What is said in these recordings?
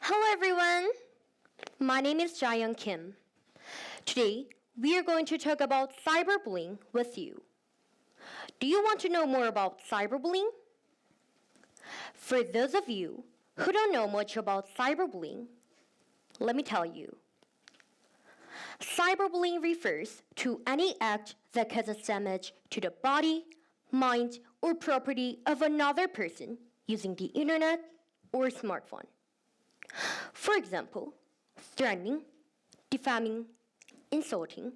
Hello everyone, my name is Jaeyoung Kim. Today, we are going to talk about cyberbullying with you. Do you want to know more about cyberbullying? For those of you who don't know much about cyberbullying, let me tell you. Cyberbullying refers to any act that causes damage to the body, mind, or property of another person using the internet or smartphone. For example, threatening, defaming, insulting,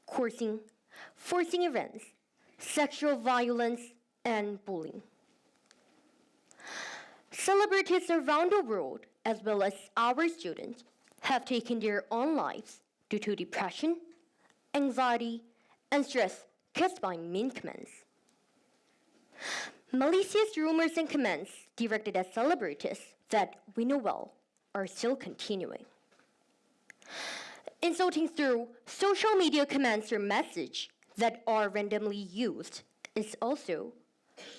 coercing, forcing events, sexual violence, and bullying. Celebrities around the world, as well as our students, have taken their own lives due to depression, anxiety, and stress caused by mean comments. Malicious rumors and comments directed at celebrities that we know well are still continuing. Insulting through social media comments or messages that are randomly used is also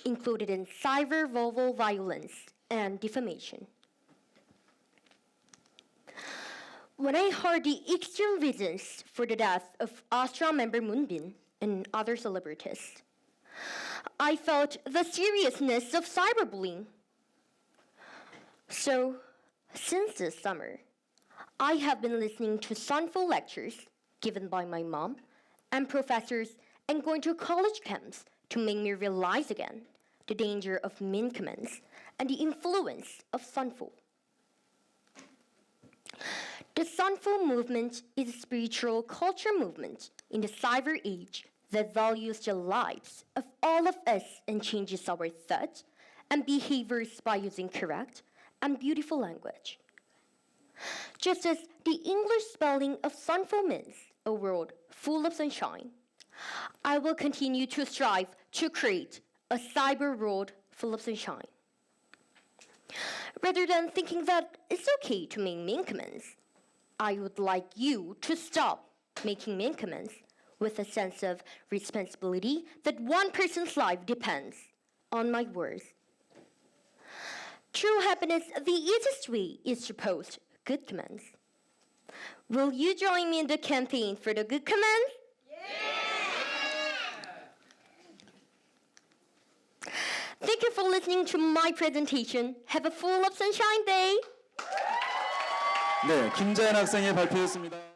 included in cyber-verbal violence and defamation. When I heard the extreme reasons for the death of Astra member Moonbin and other celebrities, I felt the seriousness of cyberbullying. So, since this summer, I have been listening to Sunful lectures given by my mom and professors and going to college camps to make me realize again the danger of mean comments and the influence of Sunful. The Sunful movement is a spiritual culture movement in the cyber age that values the lives of all of us and changes our thoughts and behaviors by using correct and beautiful language. Just as the English spelling of Sunful means a world full of sunshine, I will continue to strive to create a cyber world full of sunshine. Rather than thinking that it's okay to make mean comments, I would like you to stop making mean comments with a sense of responsibility that one person's life depends on my words. True happiness, the easiest way is to post good comments. Will you join me in the campaign for the good comments? Thank you for listening to my presentation. Have a full of sunshine day. 네, 김자연 학생의 발표였습니다.